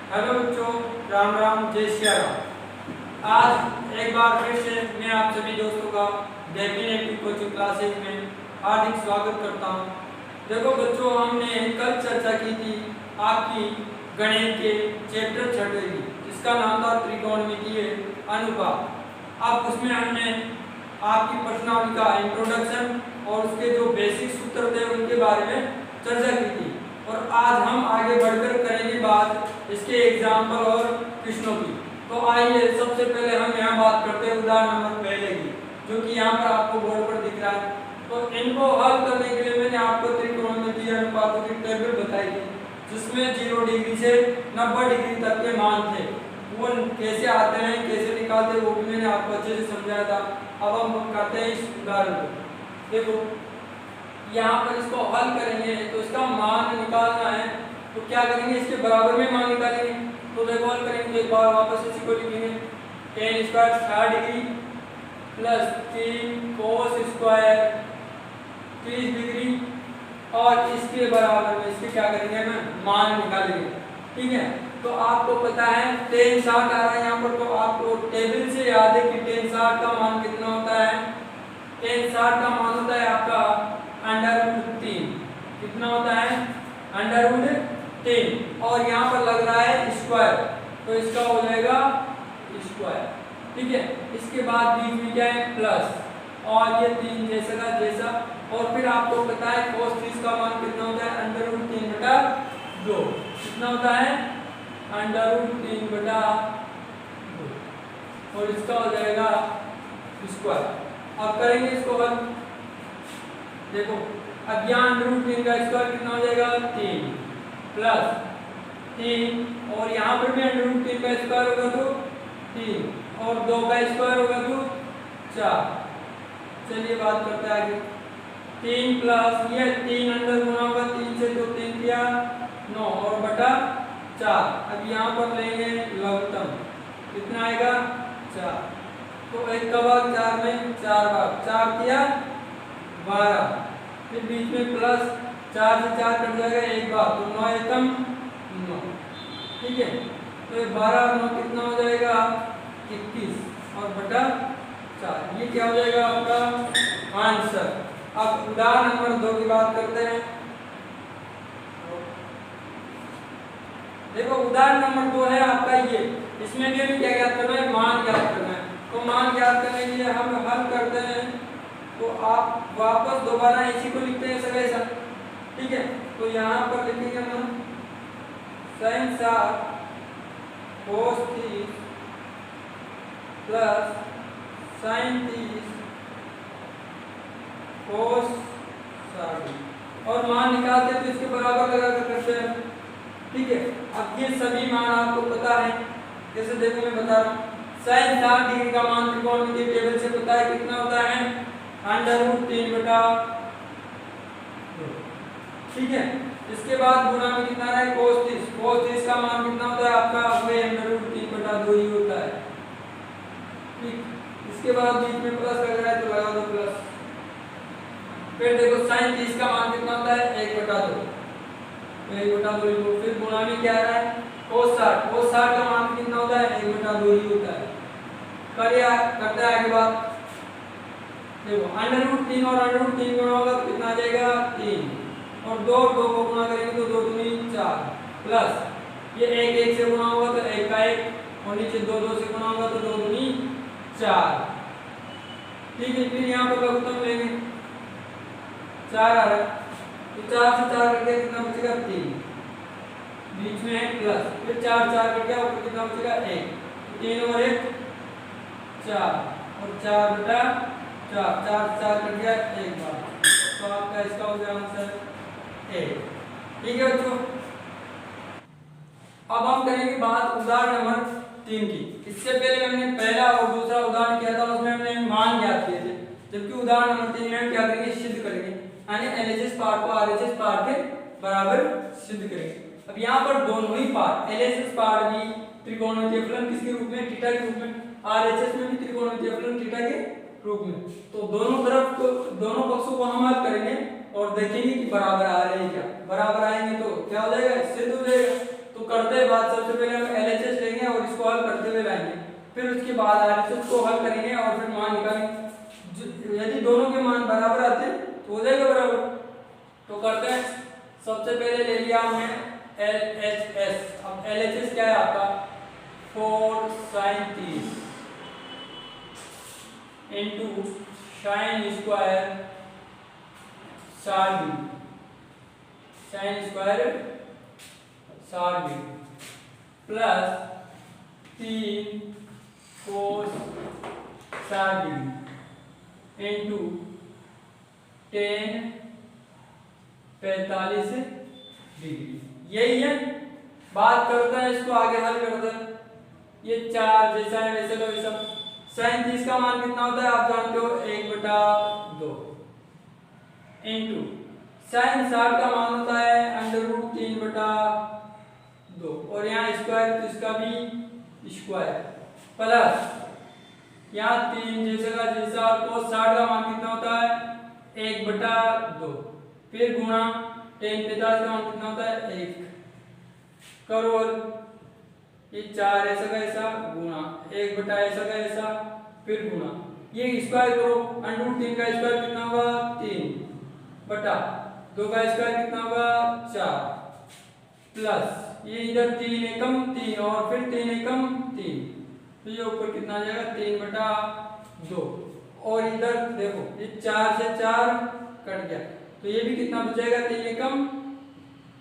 Hello बच्चों, राम राम, जय श्री राम। आज एक बार फिर से मैं आप सभी दोस्तों का डेफिनेटिव कोचिंग क्लासेस में हार्दिक स्वागत करता हूं। देखो बच्चों, हमने कल चर्चा की थी आपकी गणित के चैप्टर 6 की, जिसका नाम था त्रिकोणमितीय अनुपात। अब उसमें हमने आपकी प्रश्नावली का इंट्रोडक्शन और उसके जो बेसिक सूत्र थे उनके बारे में चर्चा की थी। और आज हम आगे बढ़कर करेंगे बात इसके एग्जाम्पल और क्वेश्चनों की। तो आइए सबसे पहले हम यहाँ बात करते हैं उदाहरण नंबर पहले की, जो कि यहाँ पर आपको बोर्ड पर दिख रहा है। तो इनको हल करने के लिए मैंने आपको त्रिकोणमितीय अनुपातों की टेबल बताई थी, जिसमें 0 डिग्री से 90 डिग्री तक के मान थे। वो कैसे आते हैं, कैसे निकालते हैं, वो भी मैंने आपको अच्छे से समझाया था। अब हम करते हैं इस उदाहरण को। देखो यहाँ पर इसको हल करेंगे तो इसका मान निकालना है, तो क्या करेंगे, इसके बराबर में मान निकालेंगे। तो देखो हल करेंगे तो एक बार वापस इसी को लिखेंगे, tan square 60 degree plus 3 cos square 30 degree, और इसके बराबर में इसके क्या करेंगे, हम मान निकालेंगे। ठीक है, तो आपको पता है tan 60 आ रहा है यहाँ पर, तो आपको टेबल से याद है कि tan 60 का मान कितना होता है। tan 60 का मान होता है आपका √3। कितना होता है, √3। और यहाँ पर लग रहा है स्क्वायर, तो इसका हो जाएगा स्क्वायर। ठीक है, इसके बाद बीच में क्या है, प्लस, और ये 3 जैसा का जैसा। और फिर आपको पता है cos 30 का मान कितना होता है, √3/2। कितना होता है, √3/2, और इसका हो जाएगा स्क्वायर। अब करेंगे इसको हल। देखो अब यहाँ √3 का स्क्वायर कितना हो जाएगा, 3 प्लस 3, और यहाँ पर भी √3 का स्क्वायर होगा तो 3, और 2 का स्क्वायर होगा तो 4। चलिए बात करते हैं आगे। 3 प्लस ये 3 अंदर गुना होगा, 3 से 2 3 किया 9, और बटा 4। अब यहाँ पर लेंगे लघुत्तम, कितना आएगा 4। तो 1 का भाग 4 में 4 भाग 4 किया 12, फिर बीच में प्लस 4 से 4 कट जाएगा 1 बार, तो 9 एकम 9। ठीक है, तो 12 और 9 कितना हो जाएगा, 21, और बटा 4। ये क्या हो जाएगा आपका आंसर। अब उदाहरण नंबर 2 की बात करते हैं। देखो उदाहरण नंबर 2 है आपका ये, इसमें भी क्या ज्ञात करना है, मान ज्ञात करना है। तो मान ज्ञात करने के लिए हम हल करते हैं, तो आप वापस दोबारा इसी को लिखते हैं सभी सब। ठीक है, तो यहाँ पर लिखेंगे हम sin 60 cos 30 plus sin 30 cos 60, और मान निकालते हैं तो इसके बराबर लगा कर करते हैं। ठीक है, अब ये सभी मान आपको पता है, जैसे देखो मैं बता रहा हूँ, sin 60 डिग्री का मान त्रिकोणमितीय टेबल से पता है, कितना होता है, √3/2। ठीक है, इसके बाद गुणा में कितना है, cos 30 का मान कितना होता है आपका, वही √3/2 ही होता है। ठीक, इसके बाद बीच में प्लस लग रहा है तो लगा दो प्लस। फिर देखो sin 30 का मान कितना होता है, 1/2, 1/2। फिर गुणा में क्या आ रहा है, cos 60 का मान कितना होता है, 1/2 ही होता है। करते हैं आगे बात। देखो √3 और √3 गुणा होगा तो कितना आ जाएगा, 3, और 2 को गुणा करेंगे तो 2 दूनी 4, प्लस ये 1 से गुणा होगा तो 1 का 1, और नीचे 2 से गुणा होगा तो 2 दूनी 4। ठीक है, फिर यहाँ पर लघुत्तम लेंगे, 4 आ रहा है, तो 4 से 4 करके कितना बचेगा, 3, बीच में है प्लस, फिर 4 कट गया, ऊपर कितना बचेगा, 1, 3 और 1 4, और 4/4, 4 कट गया 1 बार, तो आपका इसका हो गया आंसर 1। ठीक है बच्चों, अब हम करेंगे बात उदाहरण नंबर 3 की। इससे पहले हमने पहला और दूसरा उदाहरण किया था, उसमें हमने मान ज्ञात किए थे, जबकि उदाहरण नंबर 3 में हम क्या करेंगे, सिद्ध करेंगे, यानी LHS पार्ट को RHS पार्ट के बराबर सिद्ध करेंगे। अब यहाँ पर दोनों ही पार्ट, LHS पार्ट भी त्रिकोणमितीय फलन किसके रूप में, थीटा के रूप में, RHS में भी त्रिकोणमितीय फलन थीटा के रूप में। तो दोनों तरफ को, दोनों पक्षों को हम हल करेंगे और देखेंगे कि बराबर आ रहे हैं क्या। बराबर आएंगे तो क्या हो जाएगा, सिद्ध हो जाएगा। तो करते हैं बात, सबसे पहले हम LHS लेंगे और इसको हल करते हुए लाएंगे, फिर उसके बाद RHS को हल करेंगे और फिर मान निकालेंगे। यदि दोनों के मान बराबर आते हैं तो हो जाएगा बराबर। तो करते हैं, सबसे पहले ले लिया हमने LHS। अब LHS क्या है आपका 4 sin 30 into sine square 60 sine square 60 plus 3 कोस 60 इंटू 10 45 डिग्री। यही है, बात करते हैं इसको आगे हल करते हैं। ये 4 जैसा है वैसे लो वैसा। साइन 30 का मान कितना होता है आप जानते हो 1/2 इंटू साइन 60 का मान होता है √3/2 और यहाँ स्क्वायर तो इसका भी स्क्वायर प्लस यहाँ 3 जैसे का जैसा। और cos 60 का मान कितना होता है 1/2 फिर गुणा 10 45 का मान कितना होता है 1 करोड़। ये 4 ऐसा का ऐसा गुणा 1 ऐसा का ऐसा फिर गुणा ये स्क्वायर करो। √3 का स्क्वायर कितना होगा 3/2 का स्क्वायर कितना होगा 4 प्लस ये इधर 3 एकम 3 और फिर 3 एकम 3 तो ये ऊपर कितना आ जाएगा 3/2 और इधर देखो ये 4 से 4 कट गया तो ये भी कितना बचेगा 3 एकम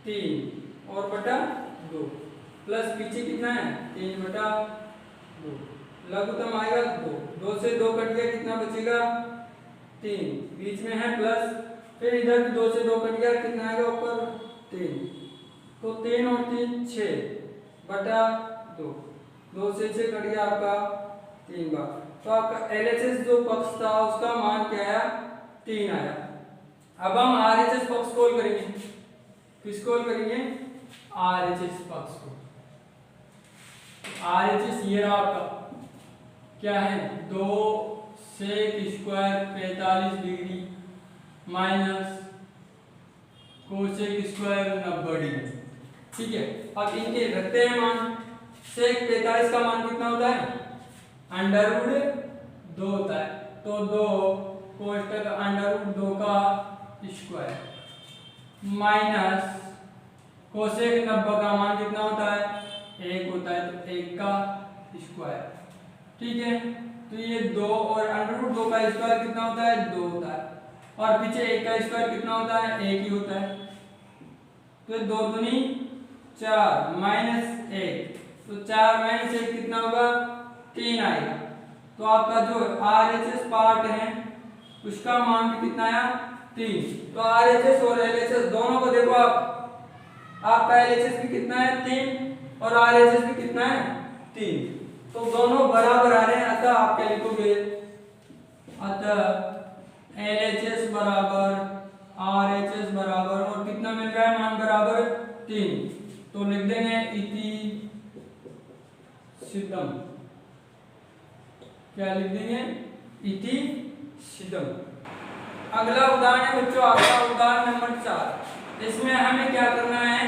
3 और बटा 2 प्लस पीछे कितना है 3/2 लघुत्तम आएगा 2 से 2 कट गया कितना बचेगा 3 बीच में है प्लस फिर इधर भी 2 से 2 कट गया कितना आएगा ऊपर 3 तो 3 और 3 6/2 2 से 6 कट गया आपका 3 बार। तो आपका LHS जो पक्ष था उसका मान क्या आया 3 आया। अब हम RHS पक्ष को हल करेंगे। किसको हल करेंगे RHS पक्ष को। RHS ये रहा आपका क्या है 2 sec square 45 degree minus cosec square 90 degree. ठीक है, अब इनके रखते हैं मान। sec 45 का मान कितना होता है √2 होता है तो 2 कोष्टक √2 का स्क्वायर माइनस कोसेक 90 का मान कितना होता है 1 होता है तो 1 का स्क्वायर। ठीक है, तो ये 2 और √2 का स्क्वायर कितना होता है 2 होता है और पीछे 1 का स्क्वायर कितना होता है 1 ही होता है तो 2 दूनी 4 माइनस 1 तो 4 माइनस 1 कितना होगा 3 आएगा। तो आपका जो RHS पार्ट है उसका मान भी कितना आया 3। तो RHS और LHS दोनों को देखो आपका LHS भी कितना है 3 और RHS भी कितना है 3 तो दोनों बराबर आ रहे हैं। अतः आप क्या लिखोगे अतः LHS बराबर RHS बराबर और कितना मिल रहा है मान बराबर 3 तो लिख देंगे इति सिद्धम। क्या लिख देंगे इति सिद्धम। अगला उदाहरण है बच्चों आपका उदाहरण नंबर 4। इसमें हमें क्या करना है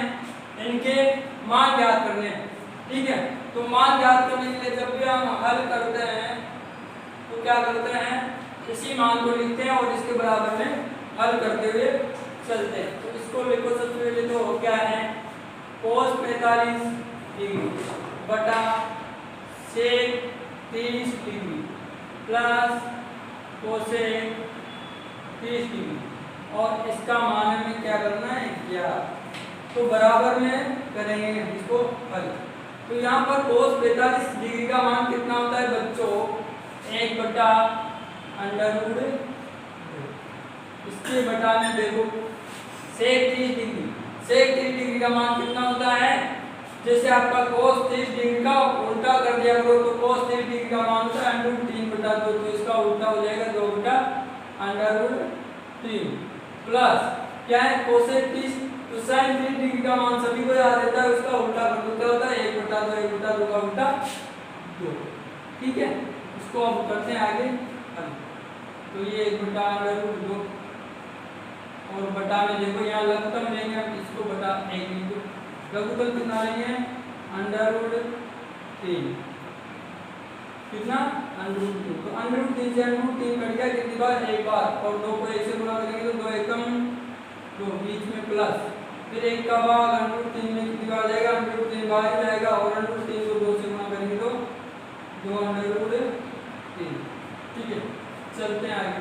इनके मान ज्ञात करने हैं। ठीक है, तो मान ज्ञात करने के लिए जब भी हम हल करते हैं तो क्या करते हैं इसी मान को लिखते हैं और इसके बराबर में हल करते हुए चलते हैं। तो इसको लिखो सबसे पहले तो क्या है cos 45 डिग्री बटा sec 30 degree plus cosec 30 degree और इसका मान हमें क्या करना है 11 तो बराबर में करेंगे इसको हल। तो यहाँ पर cos 45 डिग्री का मान कितना होता है बच्चों 1/√2। इसके बटा में देखो sec 30 डिग्री का मान कितना होता है जैसे आपका cos 30 डिग्री का उल्टा कर दिया करो तो cos 30 डिग्री का मान होता है √3/2 तो इसका उल्टा हो जाएगा 2/√3 प्लस क्या है कोसेक 30 तो sin 30 डिग्री का मान सभी को याद रहता है उसका उल्टा कर देते होता है 1/2 का उल्टा 2। ठीक है, इसको अब करते हैं आगे हल। तो ये 1/√2 और बटा में देखो यहाँ लघुत्तम लेंगे हम इसको बटा 1 लिख दो लघुपद कितना लेंगे √3 कितना √3 तो √3 से √3 कट गया कितनी बार एक बार और 2 को 1 से गुणा करेंगे तो 2 एकम 2 बीच में प्लस फिर 1 का भाग √3 में कितनी बार जाएगा √3 बाहर जाएगा और √3 को 2 से गुणा करेंगे तो 2 √3 ठीक है। चलते हैं आगे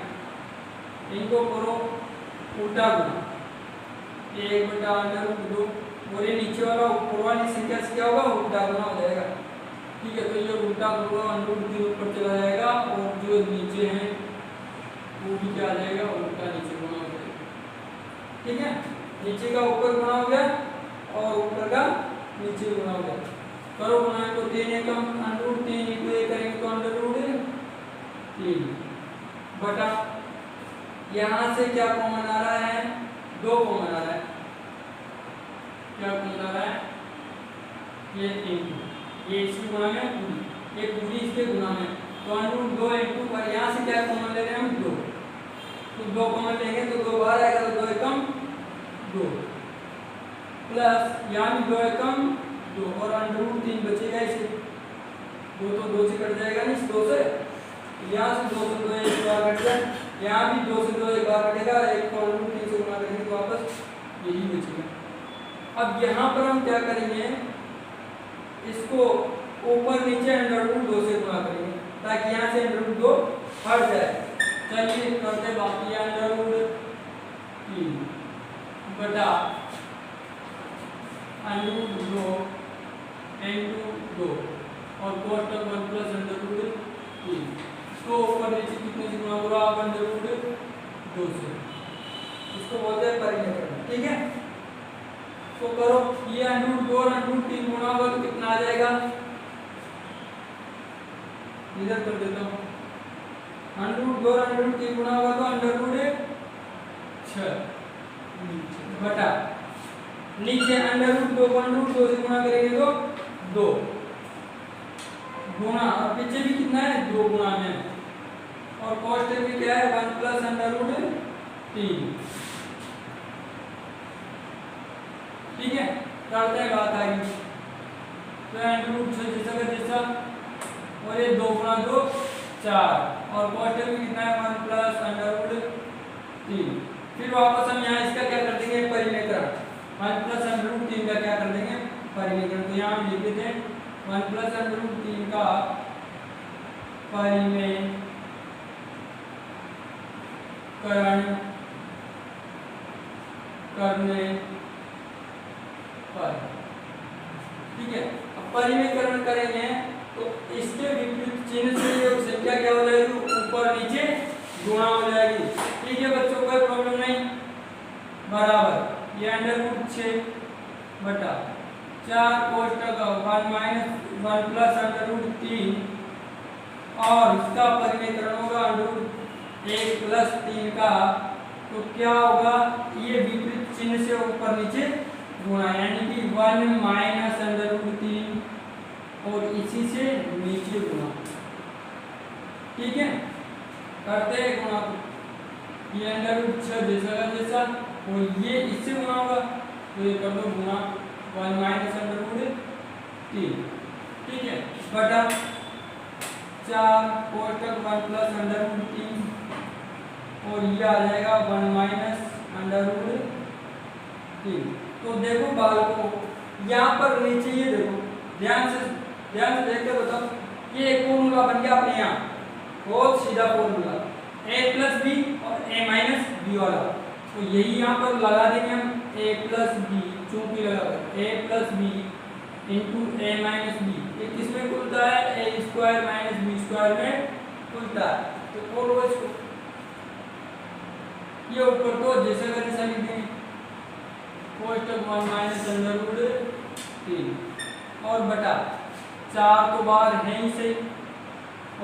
इनको करो उल्टा गुना 1/√2 और ये नीचे वाला ऊपर वाली संख्या से क्या होगा उल्टा गुना हो जाएगा ठीक है। तो ये उल्टा गुना √3 ऊपर चला जाएगा और जो नीचे है वो भी क्या आ जाएगा उल्टा नीचे गुना हो जाएगा ठीक है। नीचे का ऊपर गुना हो गया और ऊपर का नीचे गुना हो गया करो गुना तो 3 एकम √3 को ये करेंगे तो √3 बटा यहाँ से क्या कॉमन आ रहा है 2 कॉमन आ रहा है क्या कॉमन आ रहा है ये इंटू ये इसकी गुणा में पूरी ये पूरी इसके गुणा में तो √2 इंटू पर यहाँ से क्या कॉमन ले रहे हैं हम 2 तो 2 कॉमन लेंगे तो 2 बाहर आएगा तो 2 एकम 2 प्लस यहाँ भी 2 एकम 2 और √3 बचेगा इसे 2 तो 2 से कट जाएगा नहीं 2 से यहाँ से 2 से 2 एक बार कट जाए यहाँ भी 2 से 2 एक बार कटेगा एक को √3 से गुणा करेंगे तो वापस यही बचेगा। अब यहाँ पर हम क्या करेंगे इसको ऊपर नीचे √2 से गुणा करेंगे ताकि यहाँ से √2 हट जाए। चलिए करते बाकी √3 बटा √2 इंटू 2 और cos 1 प्लस √3 तो ऊपर नीचे कितने से गुणा होगा √2 से इसको बोलते हैं परिमेय ठीक है। तो करो ये √2 और √3 गुणा होगा तो कितना आ जाएगा इधर कर देता हूँ √2 और √3 गुणा होगा तो √6 बटा नीचे √2 को √2 से गुणा करेंगे तो 2 गुणा और पीछे भी कितना है 2 गुणा में और cos भी क्या है 1 प्लस √3 ठीक है। करते हैं बात आगे तो √6 जैसा का जैसा और ये 2 गुणा 2 4 और cos भी कितना है 1 प्लस √3 फिर वापस हम यहाँ इसका क्या कर देंगे परिमेयकरण 1 प्लस √3 का क्या कर देंगे परिमेयकरण तो यहाँ हम लिख देते हैं 1 प्लस √3 का परिमेयकरण करने पर ठीक है। अब परिमेयकरण करेंगे तो इसके विपरीत चिन्ह से ये संख्या क्या हो जाएगी ऊपर नीचे गुणा हो जाएगी ठीक है बच्चों कोई प्रॉब्लम नहीं बराबर ये √6 बटा 4 cos 1 माइनस 1 प्लस √3 और इसका परिमेयकरण होगा √1 प्लस 3 का तो क्या होगा ये विपरीत चिन्ह से ऊपर नीचे गुणा यानी कि 1 माइनस √3 और इसी से नीचे गुणा ठीक है। करते हैं गुणा ये √6 जैसा का जैसा और ये इससे गुणा होगा तो ये कर दो गुणा 1 माइनस √3 ठीक है बटा 4 cos 1 प्लस √3 और ये आ जाएगा 1 माइनस √3 तो देखो बाल को यहाँ पर नीचे ये देखो ध्यान से देख के बताओ ये एक फॉर्मूला बन गया अपने यहाँ बहुत सीधा फॉर्मूला a प्लस बी और a माइनस बी वाला तो यही यहाँ पर लगा देंगे हम a प्लस बी चूंकि लगा a plus B into a minus B ये किस में खुलता है a square minus B square में खुलता है तो खोलो इसको ये ऊपर तो जैसे का जैसा लिख देंगे cos 1 माइनस √3 और बटा 4 तो बाहर है ही सही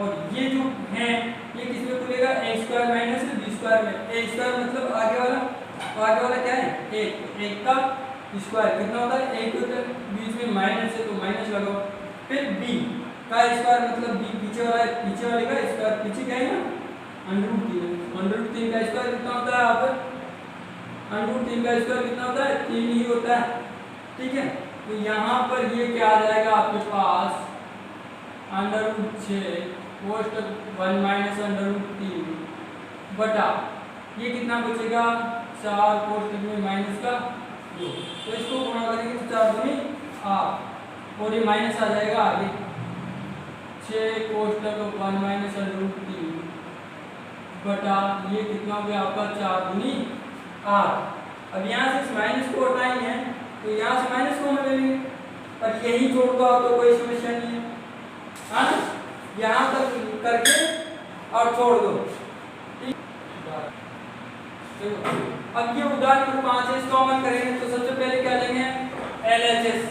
और ये जो है ये किस में खुलेगा a square minus B square में a स्क्वायर मतलब आगे वाला तो आगे वाला क्या है एक का स्क्वायर कितना होता है 1 होता है बीच में माइनस है तो माइनस लगाओ फिर b का स्क्वायर मतलब b पीछे वाला पीछे वाले का स्क्वायर पीछे क्या है ना √3 का स्क्वायर कितना होता है यहाँ पर √3 का स्क्वायर कितना होता है 3 ही होता है ठीक है। तो यहाँ पर ये क्या आ जाएगा आपके पास √6 कोष्टक 1 माइनस √3 बटा ये कितना बचेगा 4 कोष्टक में माइनस का 2। तो इसको गुणा करेंगे तो 4 दूनी 8 और ये माइनस आ जाएगा आगे 6 कोष्टक 1 माइनस √3 बटा ये कितना हो गया आपका 4 दूनी 8। अब यहाँ से इस माइनस को हटाएंगे तो यहाँ से माइनस को हम ले लेंगे पर यही जोड़ दो तो कोई समस्या नहीं है, हाँ यहाँ तक करके और छोड़ दो। अब ये उदाहरण नंबर 5 है, इसको अमल करेंगे तो सबसे पहले क्या लेंगे LHS।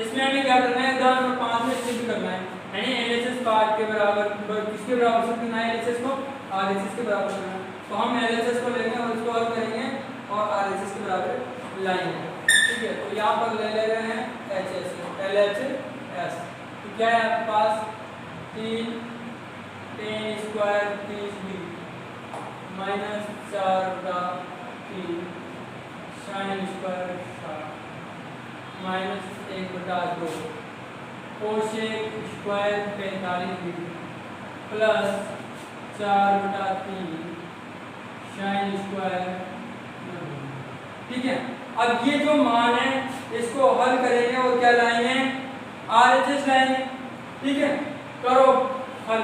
इसमें हमें क्या करना है उदाहरण नंबर 5 में सिद्ध करना है यानी LHS पार्ट के बराबर किसके बराबर सिद्ध करना है LHS को RHS के बराबर करना है। तो हम LHS को लेंगे और इसको हल करेंगे और RHS के बराबर लाएंगे, ठीक है। तो यहाँ पर ले रहे हैं LHS। तो क्या है आपके पास 3 10 स्क्वायर 30 माइनस 4 बटा 3 sin स्क्वायर माइनस 1 बटा 2 कोशेक स्क्वायर 45 डिग्री प्लस 4 बटा 3 sin स्क्वायर, ठीक है। अब ये जो मान है इसको हल करेंगे और क्या लाएंगे RHS लाएंगे, ठीक है। करो हल,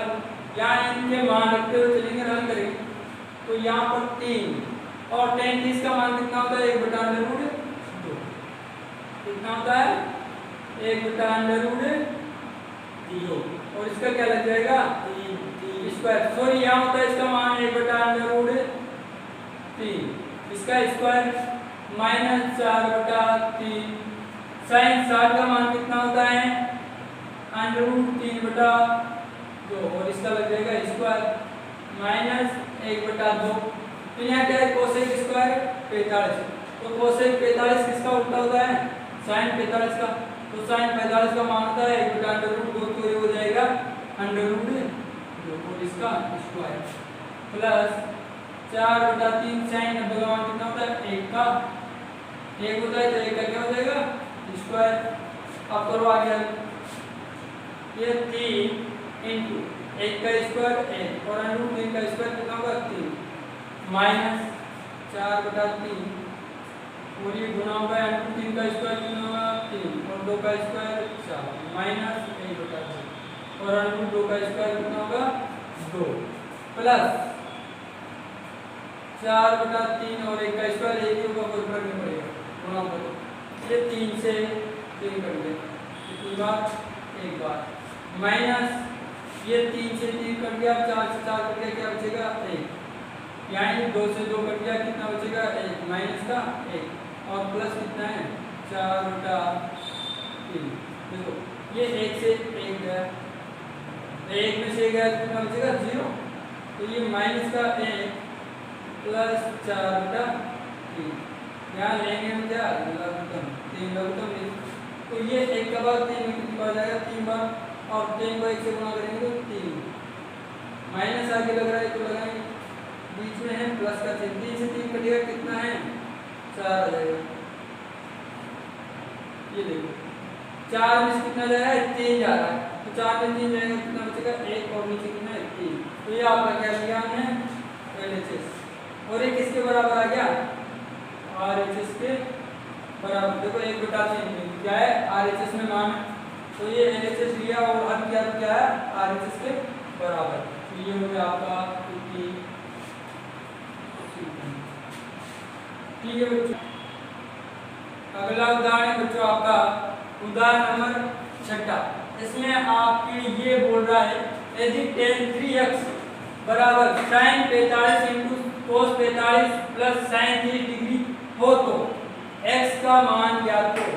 यहाँ इनके मान रखते हुए चलेंगे हल करेंगे। तो यहाँ पर 3 और 10 30 का मान कितना होता है 1 बटा √2 कितना होता है 1 बटा √0 और इसका क्या लग जाएगा 3 स्क्वायर, सॉरी यहाँ होता है इसका मान 1 बटा √3 इसका स्क्वायर माइनस 4 बटा 3 sin 60 का मान कितना होता है √3 बटा 2 और इसका लग जाएगा स्क्वायर माइनस 1 बटा 2। तो यहाँ क्या है कोसेक स्क्वायर 45, तो कोसेक 45 किसका उल्टा होता है sin 45 का, तो sin 45 का मान होता है 1 बटा √2 तो ये हो जाएगा √2 और इसका स्क्वायर प्लस 4 बटा 3 sin 90 का मान कितना होता है 1 का 1 होता है तो 1 का क्या हो जाएगा स्क्वायर। अब करो आगे ये 3 इंटू 1 का स्क्वायर 1 और √3 का स्क्वायर कितना होगा 3 माइनस 4 बटा 3 और ये गुना होगा √3 का स्क्वायर कितना होगा 3 और 2 का स्क्वायर 4 माइनस 1 बटा 2 और √2 का स्क्वायर कितना होगा 2 प्लस 4 बटा 3 और 1 का स्क्वायर एक ही होगा कोई फर्क नहीं पड़ेगा गुना करो ये 3 से 3 कर दे कितनी बार एक बार माइनस ये 3 से 3 कट गया 4 से 4 कट गया क्या बचेगा 1 यानी 2 से 2 कट गया कितना बचेगा 1 माइनस का 1 और प्लस कितना है 4 बटा 3। देखो ये 1 से 1 गया 1 में से गया कितना बचेगा 0 तो ये माइनस का 1 प्लस 4 बटा 3 यहाँ लेंगे हम क्या लघुत्तम 3 लघुत्तम, तो ये 1 के बाद 3 में कितनी बार जाएगा 3 बार और 3 को 1 से गुणा करेंगे तो 3 माइनस आगे लग रहा है तो लगाएंगे बीच में है प्लस का 3 से 3 कटेगा कितना है 4 आ जाएगा। ये देखो 4 में से कितना जा रहा है 3 जा रहा है तो 4 में 3 जाएगा कितना बचेगा 1 और नीचे कितना है 3। तो ये आपका क्या ज्ञान है LHS और ये किसके बराबर आ गया RHS के बराबर। देखो 1 बटा 3 क्या है RHS में मान, तो ये LHS लिया और हल किया तो क्या है RHS के बराबर। तो ये हो गया आपका 50, ठीक है बच्चों। अगला उदाहरण है बच्चों आपका उदाहरण नंबर 6। इसमें आपके ये बोल रहा है यदि tan 3x बराबर sin 45 into cos 45 plus sin 30 degree हो तो x का मान ज्ञात हो।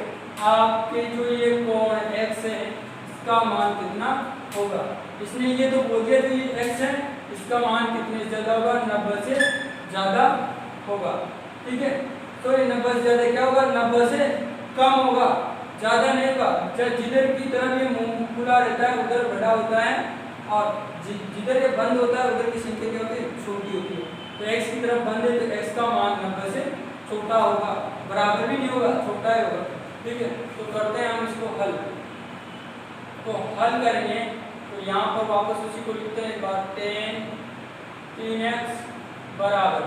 आपके जो ये कोण x है इसका मान कितना होगा। इसने ये तो बोल दिया जो ये x है इसका मान कितने से ज्यादा होगा 90 से ज्यादा होगा, ठीक है। तो ये 90 से ज्यादा क्या होगा 90 से कम होगा, ज्यादा नहीं होगा। जिधर की तरफ ये मुंह खुला रहता है उधर बड़ा होता है और जिधर ये बंद होता है उधर की संख्या क्या होती है छोटी होती है। तो x की तरफ बंद है तो x का मान 90 से छोटा होगा, बराबर भी नहीं होगा छोटा ही होगा। ठीक है, तो करते हैं हम इसको हल। तो हल करेंगे तो यहाँ पर वापस उसी को लिखते हैं एक बार, 3x बराबर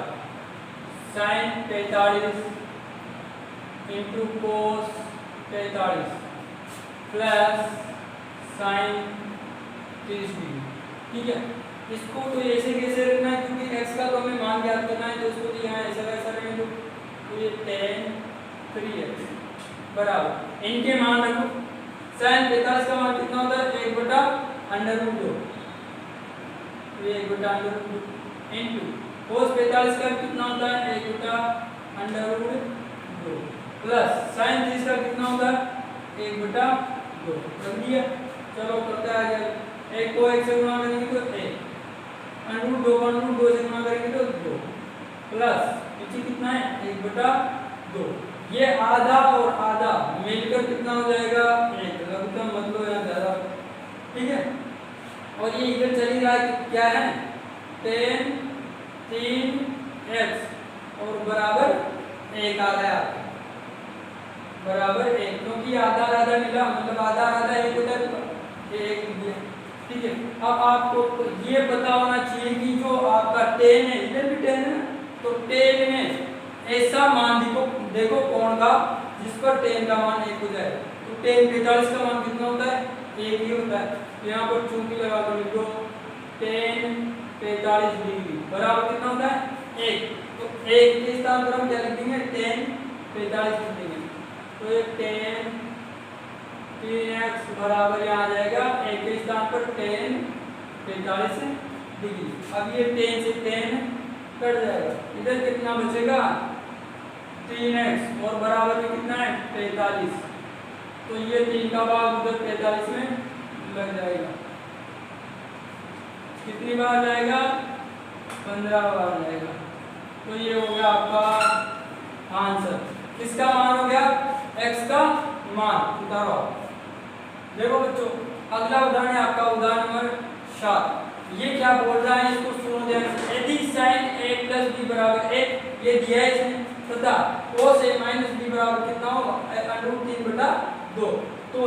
sine 45 into cos 45 plus sine 30 degree. ठीक है, इसको तो ऐसे कैसे रखना है, क्योंकि x का तो हमें मान ज्ञात करना है, तो इसको तो यहाँ ऐसा वैसा रखेंगे। तो ये tan 3x बराबर इनके मान रखो। साइन 45 का मान कितना होता है, 1/√2, ये 1/√2 इंटू कोस 45 का कितना होता है, 1/√2 प्लस साइन 30 का कितना होता है, 1/2 रख दिया। चलो करते हैं आगे, एक को 1 से गुणा करेंगे तो 1, √2 को √2 से गुणा करेंगे तो 2 प्लस नीचे कितना है, 1/2। ये आधा और आधा मिलकर कितना हो जाएगा, 1, लघुत्तम मतलब यहाँ ज्यादा। ठीक है, और ये इधर चली रहा है क्या है, tan 3x और बराबर 1 आ रहा है बराबर 1, क्योंकि आधा आधा मिला मतलब आधा आधा 1 होता है, तो 1 दिया। ठीक है, अब आपको ये पता होना चाहिए कि जो आपका tan है, इधर भी tan है, तो tan में ऐसा मान देखो कोण का जिस पर tan का मान 1 हो जाए। तो tan 45 का मान कितना होता है, 1 ही होता है। तो यहाँ पर चूंकि लगा कर लिखो tan 45 डिग्री बराबर कितना होता है, 1। तो 1 के स्थान पर हम क्या लिख देंगे, tan 45 लिख देंगे। तो ये tan 3x बराबर यहाँ आ जाएगा 1 के स्थान पर tan 45 डिग्री। अब ये tan से tan कट जाएगा, इधर कितना बचेगा, 3x और बराबर में कितना है, 45। तो ये 3 का भाग उधर 45 में लग जाएगा। कितनी बार जाएगा, 15 बार जाएगा। तो ये हो गया आपका आंसर। किसका मान हो गया, x का मान उतारो। देखो बच्चों, अगला उदाहरण है आपका उदाहरण नंबर 7। ये क्या बोल रहा है, इसको सुनो ध्यान से। यदि sin a + b बराबर 1 ये दिया है इसने, तथा cos a - b बराबर कितना होगा, √3/2। तो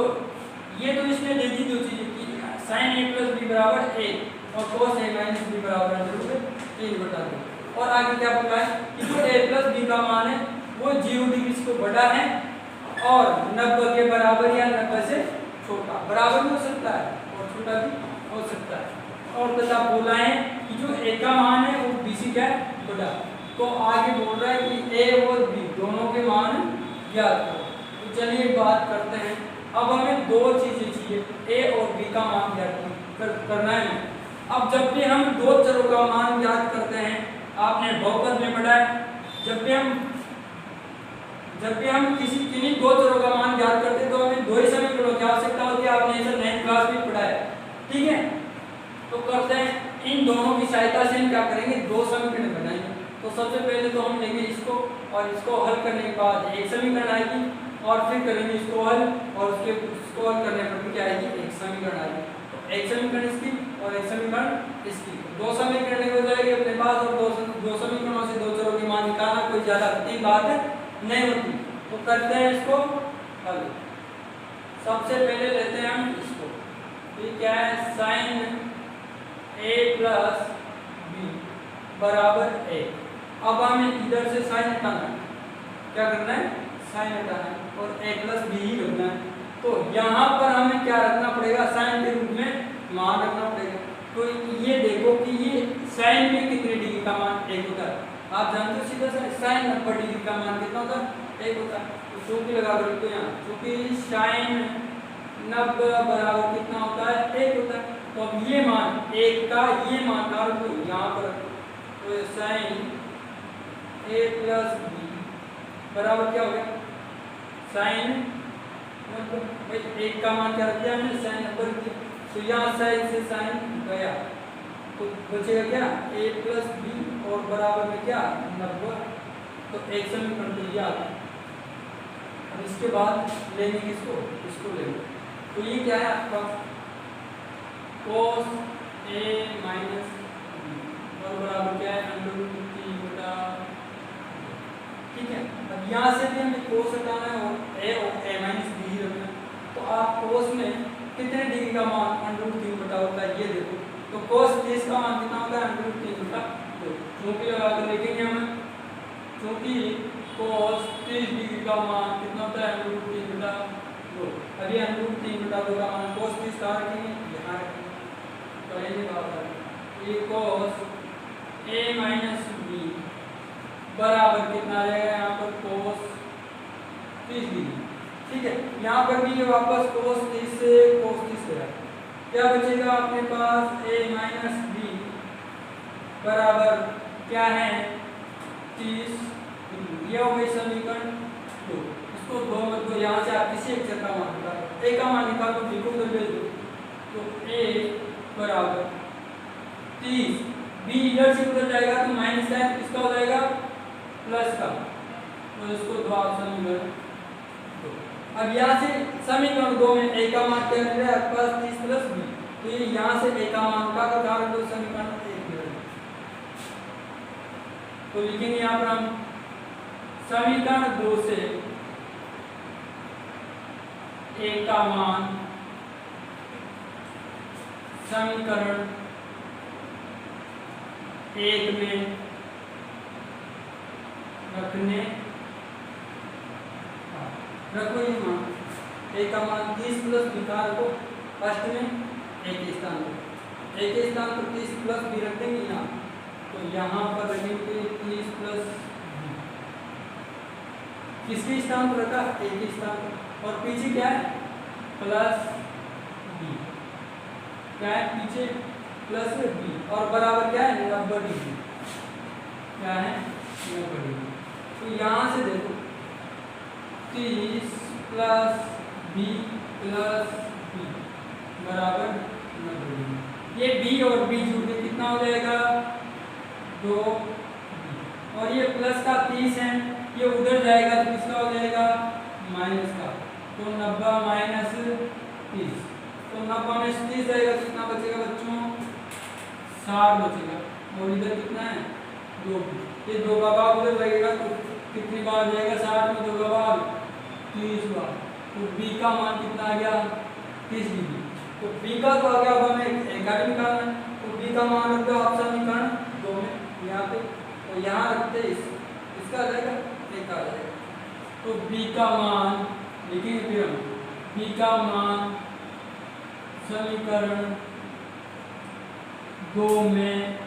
ये तो इसने दे दी दो चीजें कि sin a + b बराबर 1 और cos a - b बराबर √3/2। और आगे क्या बोला है कि जो a + b का मान है वो 0 डिग्री से बड़ा है और 90 के बराबर या 90 से छोटा, बराबर भी हो सकता है और छोटा भी हो सकता है। और तथा बोला है कि जो a का मान है वो b से क्या बड़ा। तो आगे बोल रहा है कि a और b दोनों के मान ज्ञात करो। तो चलिए बात करते हैं। अब हमें दो चीजें चाहिए, a और b का मान ज्ञात करना है। अब जब भी हम दो चरों का मान ज्ञात करते हैं, आपने बहुपद में पढ़ा है, जब भी हम किन्हीं दो चरों का मान ज्ञात करते हैं तो हमें दो ही समीकरणों की आवश्यकता होती है। आपने ऐसा 9th क्लास में पढ़ा है। ठीक है, तो करते हैं, इन दोनों की सहायता से हम क्या करेंगे, दो समीकरण बनाएंगे। तो सबसे पहले तो हम लेंगे इसको और इसको हल करने के बाद एक समीकरण आएगी और फिर करेंगे इसको हल और उसको हल करने पर क्या आएगी, एक समीकरण आएगी। तो एक समीकरण इसकी और एक समीकरण इसकी, दो समीकरण हो जाएंगे अपने पास। और दो समीकरणों से दो चरों के मान निकालना कोई ज्यादा कठिन बात नहीं होती। तो करते हैं इसको हल। सबसे पहले लेते हैं हम इसको, ये क्या है, sin a + b बराबर 1। अब हमें इधर से साइन हटाना है, क्या करना है, साइन हटाना है और a + b ही रखना है। तो यहाँ पर हमें क्या रखना पड़ेगा, साइन के रूप में मान रखना पड़ेगा। तो ये देखो कि ये साइन में कितने डिग्री का मान 1 होता है, आप जानते हो सीधा साइन 90 डिग्री का मान कितना होता है, 1 होता है। तो चूंकि लगा कर तो यहाँ चूंकि साइन 90 बराबर कितना होता है, 1 होता है। तो अब ये मान 1 का ये मान डाल दो यहाँ पर। तो साइन a + b बराबर क्या हो गया, साइन 1 का मान क्या रख दिया हमने, साइन 90। तो यहाँ साइन से साइन गया तो बचेगा क्या, a + b और बराबर में क्या 90। तो एक समीकरण तो ये आता है। अब इसके बाद लेंगे इसको लेंगे। तो ये क्या है आपका, cos a - b और बराबर क्या है, √3/2। ठीक है। अब यहाँ से भी हमें कोस हटाना है और ए माइनस बी ही रखना है। तो आप कोस में कितने डिग्री का मान √3 बटा होता है ये देखो। तो कोस 30 का मान कितना होता है √3 बटा 2। चूंकि लगा कर लिखेंगे हम, क्योंकि कोस 30 डिग्री का मान कितना होता है √3 बटा 2। अब ये √3 बटा 2 का मान कोस 30 कहाँ रखेंगे, यहाँ रखेंगे। तो ये बात है, ये कोस a माइनस बी बराबर कितना रहेगा यहाँ पर कोस 30 डिग्री। ठीक है, यहाँ पर भी ये वापस कोस 30 से कोस 30 गया, क्या बचेगा अपने पास a माइनस बी बराबर क्या है 30 डिग्री। यह हो गई समीकरण 2। इसको 2 मत दो, यहाँ से आप किसी एक चर का मान निकालो, a का मान निकालो, b को उधर भेज दो। तो a बराबर 30, b इधर से उधर जाएगा तो माइनस का है, किसका हो जाएगा प्लस का। तो इसको दो ऑप्शन में। अब यहाँ से समीकरण 2 में a का मान क्या मिल रहा है आपके पास 30 प्लस b। तो ये यहाँ से a का मान का कारण दो समीकरण 1 मिल रहा है। तो लिखेंगे यहाँ पर हम समीकरण 2 से a का मान समीकरण 1 में रखने रखो ये मान a का मान 30 प्लस b का रखो फर्स्ट में a के स्थान पर, a के स्थान पर 30 प्लस b रख देंगे यहाँ। तो यहाँ पर रखेंगे 30 प्लस b, किसके स्थान पर रखा a के स्थान पर, और पीछे क्या है प्लस b, क्या है पीछे प्लस b, और बराबर क्या है 90 डिग्री, क्या है 90 डिग्री। तो यहाँ से देखो 30 प्लस b प्लस b बराबर 90 डिग्री। ये b और b जुड़ के कितना हो जाएगा 2b, और ये प्लस का 30 है, ये उधर जाएगा तो किसका हो जाएगा माइनस का। तो 90 माइनस 30, तो 90 में 30 जाएगा, कितना बचेगा बच्चों 60 बचेगा, और इधर कितना है 2। ये 2 का भाग उधर लगेगा तो कितनी बार जाएगा 60 में 2 का भाग 30 बार। तो b का मान कितना आ गया 30 डिग्री। तो b का तो आ गया, अब हमें a का भी निकालना है। तो b का मान रख दो आप समीकरण 2 में यहाँ पे, और यहाँ रखते इसका आ जाएगा a का आ जाएगा। तो b का मान लिखेंगे फिर हम, b का मान समीकरण 2 में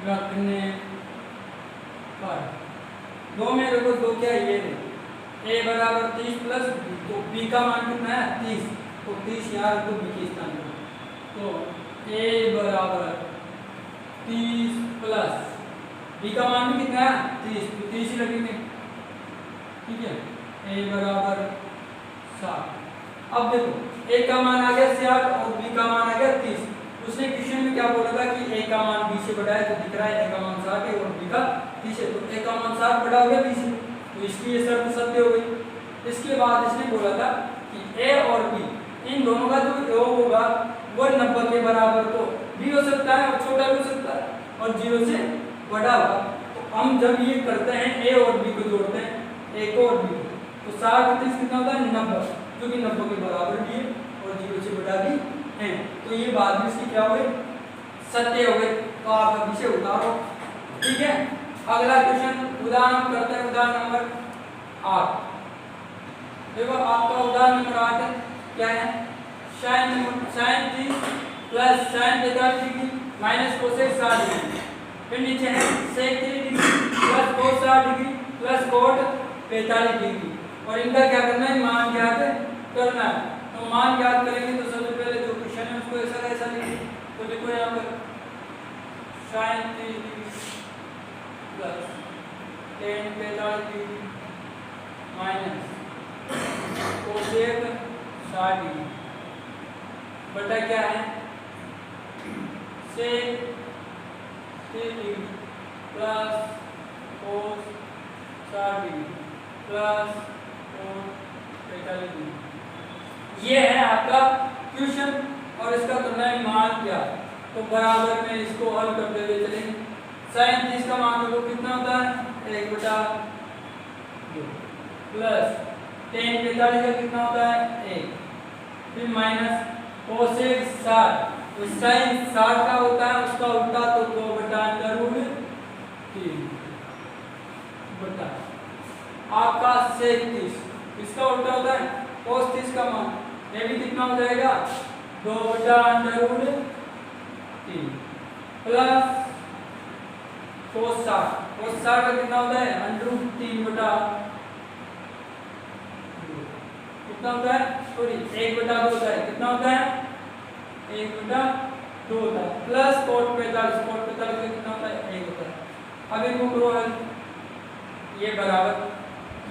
रखने पर, 2 में देखो 2 क्या है ये a बराबर 30 प्लस b, तो b का मान कितना है 30, तो 30 यहाँ रख दो b के स्थान पर। तो a बराबर 30 प्लस b का मान भी कितना है 30, तो 30 ही रखेंगे। ठीक है, a बराबर 60। अब देखो a का मान आ गया 60 और b का मान आ गया 30। उसने क्वेश्चन में क्या बोला था कि a का मान b से बड़ा है, तो दिख रहा है a का मान 60 है और b का 30 है, तो a का मान 60 बड़ा हो गया b से, तो इसकी ये शर्त सत्य हो गई। इसके बाद इसने बोला था कि a और b इन दोनों का जो योग होगा वो 90 के बराबर तो b हो सकता है और छोटा भी हो सकता है, और 0 से बड़ा होगा। तो हम जब ये करते हैं a और b को जोड़ते हैं, a को और b को, तो 60 30 कितना होता है 90, जो कि 90 के बराबर भी है और 0 से बड़ा भी है। तो ये बाद में इसकी क्या हो गई सत्य हो गई। तो आप अभी से उतारो। ठीक है, अगला क्वेश्चन उदाहरण करते हैं, उदाहरण नंबर 8। देखो आपका उदाहरण नंबर 8 है, क्या है sin 30 plus sin 45 degree minus cosec 60 degree, फिर नीचे है sec 30 degree plus cos 60 degree plus cot 45 degree, और इनका क्या करना है मान ज्ञात करना है। तो मान ज्ञात करेंगे तो सबसे पहले जो क्वेश्चन है उसको ऐसा ऐसा लिखिए। तो देखो यहाँ पर sin 30 degree plus tan 45 degree minus cosec 60 degree बटा क्या है sec 30 degree plus cos 60 degree plus cot 45 degree. ये है आपका क्वेश्चन, और इसका करना है मान क्या। तो बराबर में इसको हल करते हुए चलेंगे। sin 30 का मान देखो कितना होता है 1 बटा 2 प्लस tan 45 का कितना होता है 1, फिर माइनस कोसेक 60 तो साइन 60 का होता है उसका उल्टा तो 2 बटा अंडर रूट 3 बटा आपका सेक 30 इसका उल्टा होता है cos 30 का मान ये भी कितना हो जाएगा 2 बटा अंडर रूट 3 प्लस cos 60 का कितना होता है अंडर रूट 3 बटा कितना होता है सॉरी 1 बटा 2 होता है कितना होता है 1 बटा 2 होता है प्लस cot 45 का कितना होता है 1 होता है। अब इनको करो हल ये बराबर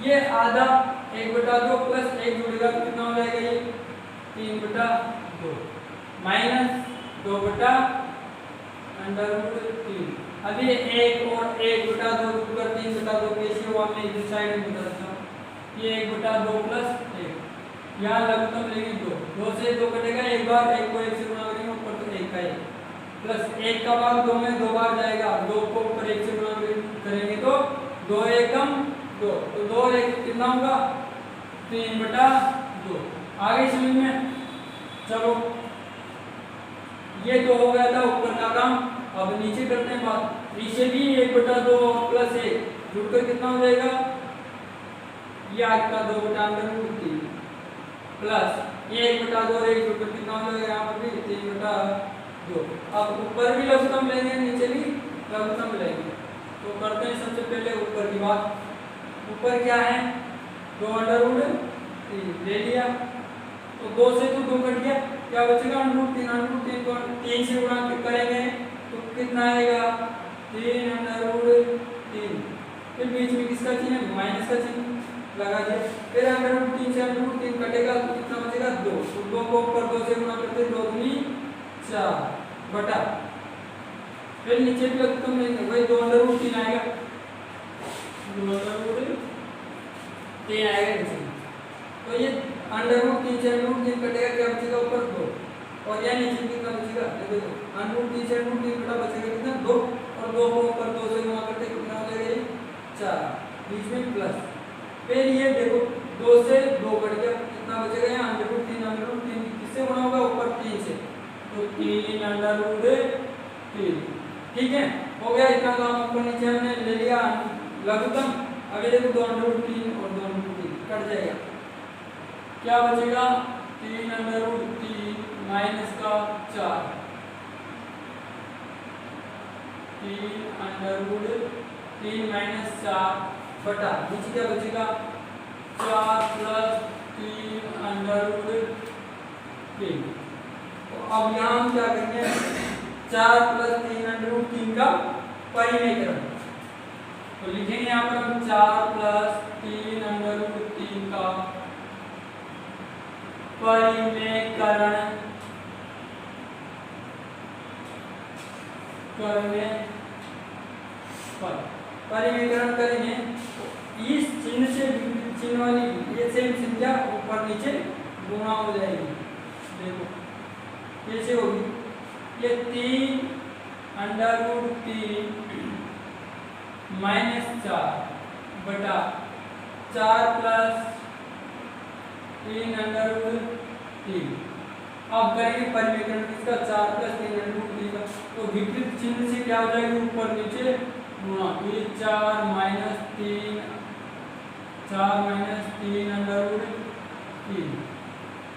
ये आधा 1 बटा 2 प्लस 1 जुड़ेगा तो कितना हो जाएगा ये 3 बटा 2 माइनस 2 बटा अंडर रूट 3 अब ये 1 और 1 बटा 2 जुड़कर 3 बटा 2 कैसे हुआ मैं इस साइड में बता देता हूँ ये 1 बटा 2 प्लस 1 यहाँ लघुत्तम लेंगे 2 से 2 कटेगा एक बार 1 को 1 से गुणा करेंगे ऊपर तो 1 का 1 प्लस 1 का भाग 2 में 2 बार जाएगा 2 को ऊपर 1 से गुणा करेंगे तो 2 एकम 2 तो 2 1 कितना होगा 3 बटा 2 आगे समझ में चलो ये तो हो गया था ऊपर का काम। अब नीचे करते हैं बात नीचे भी 1 बटा 2 प्लस 1 जुड़कर कितना हो जाएगा ये आपका 2 बटा अंडर रूट 3 प्लस ये 1 बटा 2 और 1 जुड़कर कितना हो जाएगा यहाँ पर भी 3 बटा 2। अब ऊपर भी लघुत्तम लेंगे नीचे भी लघुत्तम लेंगे तो करते हैं सबसे पहले ऊपर की बात। ऊपर क्या है 2 अंडर रूट 3 ले लिया तो 2 से तो 2 कट गया क्या बचेगा अंडर रूट 3 को 3 से गुणा करेंगे तो कितना आएगा 3 अंडर रूट 3 फिर बीच में किसका चिन्ह है माइनस का चिन्ह लगा दिया फिर अंडर रूट 3 से अंडर रूट 3 कटेगा तो कितना बचेगा 2 तो 2 को ऊपर 2 से गुणा करते 2 दूनी 4 बटा फिर नीचे भी लघुत्तम लेंगे वही 2 अंडर रूट 3 आएगा 2 अंडर रूट 3 आएगा नीचे तो ये अंडर रूट 3 से अंडर रूट 3 कटेगा क्या बचेगा ऊपर 2 और यहाँ नीचे कितना बचेगा देखो अंडर रूट 3 से अंडर रूट 3 कटा बचेगा कितना 2 और 2 को ऊपर 2 से गुणा करते कितना हो जाएगा ये 4 बीच में प्लस फिर ये देखो 2 से 2 कट गया कितना बचेगा यहाँ अंडर रूट 3 किससे गुणा होगा ऊपर 3 से तो 3 अंडर रूट 3 ठीक है हो गया इतना काम ऊपर नीचे हमने ले लिया लघुत्तम। अभी देखो 2 अंडर रूट 3 और 2 अंडर रूट 3 कट जाएगा क्या बचेगा 3 अंडर रूट 3 माइनस का 4 3 अंडर रूट 3 माइनस 4 बटा नीचे क्या बचेगा 4 प्लस 3 अंडर रूट 3 तो अब यहाँ हम क्या करेंगे 4 प्लस 3 अंडर रूट 3 का परिमेयकरण तो लिखेंगे यहाँ पर हम 4 प्लस 3 अंडर रूट 3 का परिमेयकरण करने पर परिमेयकरण करेंगे तो इस चिन्ह से विपरीत चिन्ह वाली ये सेम संख्या ऊपर नीचे गुणा हो जाएगी देखो कैसे होगी ये 3 अंडर रूट 3 माइनस 4 बटा 4 प्लस 3 अंडर रूट 3 अब करेंगे परिमेयकरण किसका 4 प्लस 3 अंडर रूट 3 का तो विपरीत चिन्ह से क्या हो जाएगी ऊपर नीचे गुणा ये 4 माइनस 3 अंडर रूट 3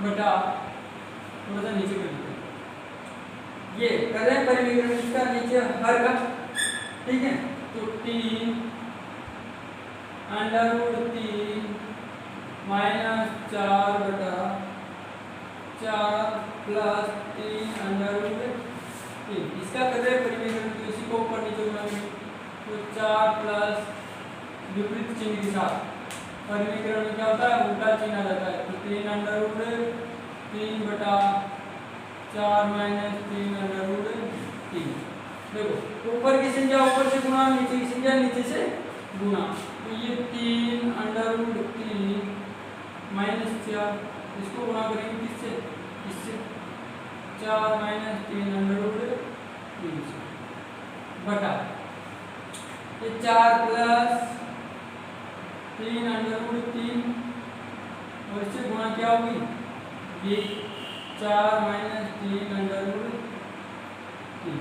बटा थोड़ा सा नीचे कर दीजिए ये कर रहे हैं परिमेयकरण इसका नीचे हर का ठीक है तो 3 अंडर रूट 3 माइनस 4 बटा 4 प्लस 3 अंडर रूट 3 इसका कर रहे हैं परिमेयकरण तो इसी को ऊपर नीचे गुणा करेंगे तो 4 प्लस विपरीत चिन्ह के साथ परिमेयकरण में क्या होता है उल्टा चिन्ह आ जाता है तो 3 अंडर रूट 3 बटा 4 माइनस 3 अंडर रूट 3 देखो ऊपर की संख्या ऊपर से गुणा नीचे की संख्या नीचे से गुणा तो ये 3 अंडर रूट 3 माइनस 4 इसको गुणा करेंगे किससे इससे 4 माइनस 3 अंडर रूट 3 बटा ये 4 प्लस 3 अंडर रूट 3 और इससे गुणा क्या होगी, ये 4 माइनस 3 अंडर रूट 3।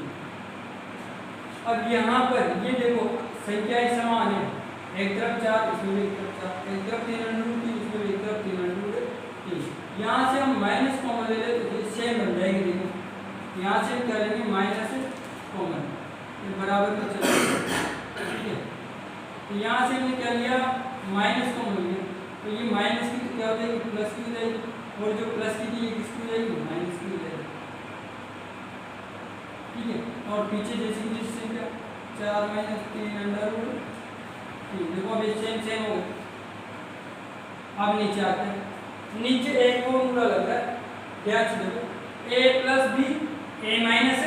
अब यहाँ पर ये देखो संख्याएं समान है, एक तरफ 4 इसमें भी एक तरफ 4, एक तरफ 3 अंडर रूट 3 इसमें भी एक तरफ 3 अंडर रूट 3। यहाँ से हम माइनस कॉमन ले ले तो ये सेम बन जाएगी। देखो यहाँ से क्या लेंगे, माइनस कॉमन, ये बराबर में चलेगा, ठीक है। तो यहाँ से हमने क्या लिया, माइनस कॉमन लिया, तो ये माइनस की तो क्या हो जाएगी, प्लस की हो जाएगी, और जो प्लस की थी ये किसकी हो जाएगी, माइनस की हो जाएगी, ठीक है। और पीछे जैसे कि जैसे क्या 4 माइनस 3 अंडर रूट 3, देखो अब सेम सेम हो गया। अब नीचे आते हैं, नीचे एक फॉर्मूला लग रहा है, क्या चीज देखो a plus B A minus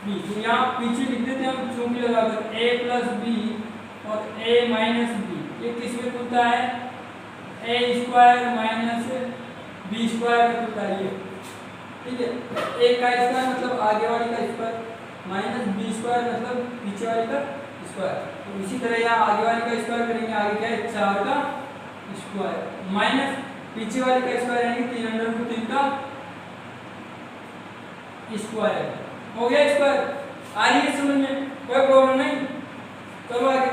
B, तो यहाँ पीछे लिख देते हैं हम चौकी लगाकर a प्लस बी और a माइनस बी, ये किस में खुलता है, a square minus B square में खुलता है ये, ठीक है। a का स्क्वायर मतलब आगे वाली का स्क्वायर, माइनस बी स्क्वायर मतलब पीछे वाली का स्क्वायर। तो इसी तरह यहाँ आगे वाली का स्क्वायर करेंगे, आगे क्या है 4 का स्क्वायर माइनस पीछे वाली का स्क्वायर यानी 3 अंडर रूट 3 का स्क्वायर। हो गया स्क्वायर, आ रही है समझ में, कोई प्रॉब्लम नहीं। चलो आगे,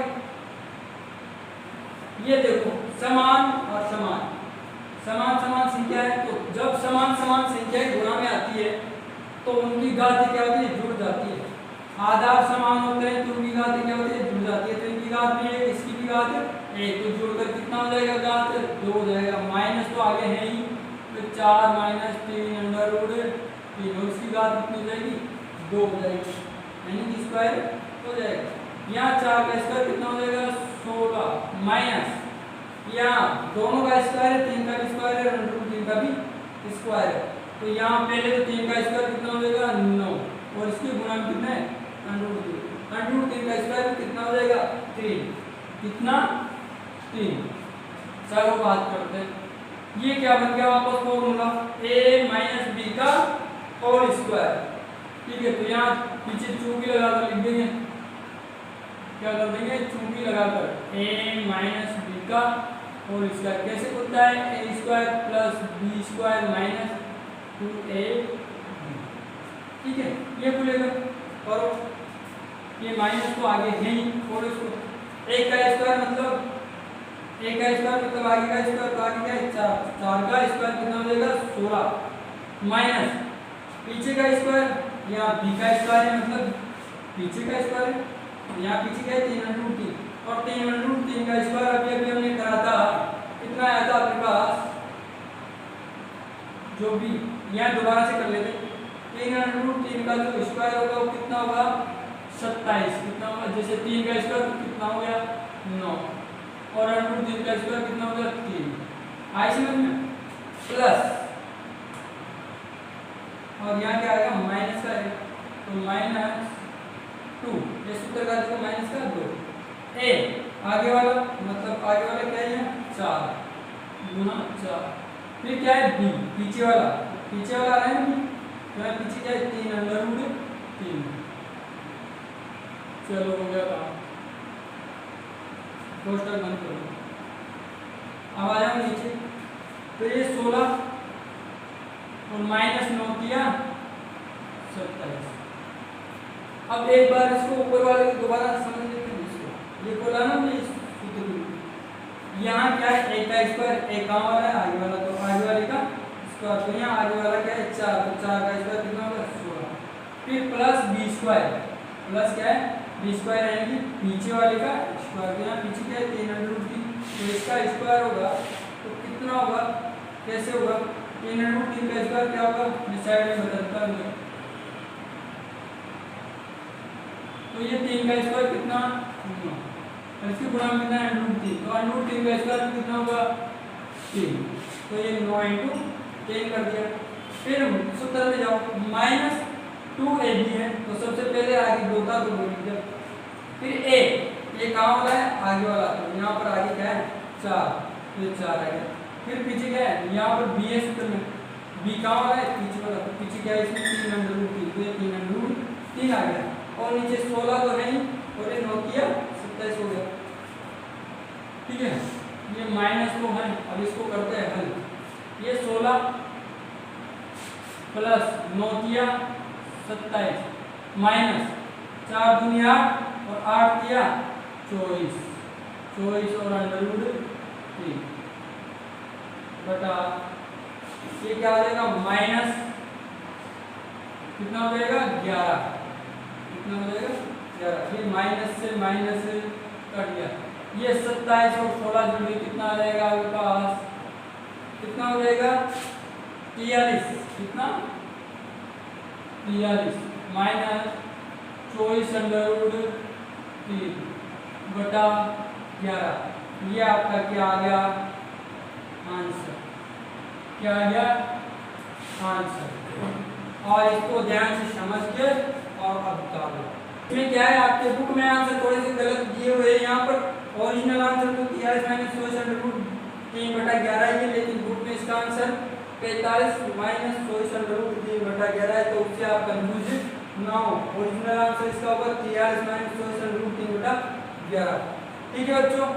ये देखो समान और समान, समान समान संख्या है, तो जब समान समान संख्याएं गुणा में आती है तो उनकी घात क्या होती है, जुड़ जाती है। आधार समान होते हैं तो उनकी घात क्या होती है, जुड़ जाती है। तो इनकी घात भी है, इसकी भी घात है, एक तो जोड़कर कितना हो जाएगा, घात 2 हो जाएगा, माइनस तो आगे है ही, तो 4 माइनस 3 अंडर रूट 3, और इसकी घात कितनी हो जाएगी, 2 हो जाएगी, यानी कि स्क्वायर हो जाएगा। यहाँ 4 का स्क्वायर कितना हो जाएगा, 16 माइनस यहाँ दोनों का स्क्वायर है, 3 का भी स्क्वायर है, अंडर रूट 3 का भी स्क्वायर है, तो यहाँ पहले तो 3 का स्क्वायर कितना हो जाएगा 9, और इसके गुणा में कितना है अंडर रूट 3, अंडर रूट 3 का स्क्वायर कितना हो जाएगा 3, कितना 3। चलो बात करते हैं, ये क्या बन गया वापस फॉर्मूला a माइनस बी का होल स्क्वायर, ठीक है। तो यहाँ पीछे चूंकि लगाकर लिख देंगे, क्या कर देंगे, चूंकि लगाकर a माइनस बी का होल स्क्वायर कैसे होता है, a square plus B square minus 2a, ठीक है। ये खुलेगा और ये माइनस तो आगे है ही, और इसको एक का स्क्वायर मतलब आगे का स्क्वायर, तो आगे क्या है 4 का स्क्वायर कितना हो जाएगा 16 माइनस पीछे का स्क्वायर, यहाँ b का स्क्वायर है मतलब पीछे का स्क्वायर है, यहाँ पीछे क्या है 3 अंडर रूट 3, और 3 अंडर रूट 3 का स्क्वायर अभी हमने करा था, कितना आया था अपने पास, जो भी यहाँ दोबारा से कर लेते, 3 अंडर रूट 3 का जो स्क्वायर होगा वो कितना होगा 27, कितना होगा, जैसे 3 का स्क्वायर कितना हो गया 9, और अंडर रूट 3 का स्क्वायर कितना हो गया 3, आई समझ में, प्लस और यहाँ क्या आएगा माइनस का आएगा, तो -2, ये सूत्र का देखो माइनस का 2, a आगे वाला मतलब आगे वाला क्या है 4 गुना 4, फिर क्या है b पीछे वाला आ रहा है ना, यहाँ पीछे क्या है 3 अंडर रूट 3। चलो हो गया काम, कोष्टक बंद करो। अब आ जाओ नीचे, तो ये 16 और -9 किया 27। अब एक बार इसको ऊपर वाले को दोबारा समझ लेते हैं, इसको ये बोला ना हमने इस सूत्र में, यहाँ क्या है a का स्क्वायर, a कहाँ वाला है आगे वाला, तो आगे वाले का स्क्वायर, तो यहाँ आगे वाला क्या है 4, तो 4 का स्क्वायर कितना होगा 16, फिर प्लस b स्क्वायर, प्लस क्या है b स्क्वायर यानी कि पीछे वाले का स्क्वायर, तो यहाँ पीछे क्या है 3 अंडर रूट 3, तो इसका स्क्वायर होगा तो कितना होगा, कैसे होगा 3 अंडर रूट 3 का स्क्वायर क्या होगा, मैं साइड में बदलता हूँ, तो ये 3 का स्क्वायर कितना 9, और इसके गुणा में कितना अंडर रूट 3, तो अंडर रूट 3 का स्क्वायर कितना होगा 3, तो ये 9 × 10 कर दिया। फिर सूत्र में जाओ, -2ab है तो सबसे पहले आगे 2 था तो 2 लिख दिया, फिर a ये कहाँ वाला है आगे वाला, तो यहाँ पर आगे क्या है 4, तो 4 आ गया, फिर पीछे क्या है यहाँ पर b है सूत्र में, b कहाँ वाला है पीछे वाला, तो पीछे क्या है इसमें 3 अंडर रूट 3, तो ये 3 अंडर रूट 3 आ गया, और नीचे 16 तो है ही, और ये 9 किया 27 प्लस 9 तिया 27 माइनस 4 दूनी 8 और 8 तिया 24 और √3 बटा ये क्या हो जाएगा माइनस कितना हो जाएगा 11 कितना हो जाएगा 11 फिर माइनस से माइनस कट गया ये 27 और 16 जोड़ कितना आ जाएगा आपके पास कितना हो जाएगा 43 कितना 43 माइनस 24√3 बटा 11 ये आपका क्या आ गया आंसर क्या आ गया आंसर और इसको ध्यान से समझ के और अब बता दो इसमें क्या है आपके बुक में आंसर थोड़े से गलत दिए हुए हैं यहाँ पर ओरिजिनल आंसर तो 43 माइनस 24√3 बटा 11 है लेकिन बुक में इसका आंसर 45 माइनस 24√3 बटा 11 है तो उससे आप कंफ्यूज ना हो ओरिजिनल आंसर इसका होगा 43 माइनस 24√3 बटा 11 ठीक है बच्चों।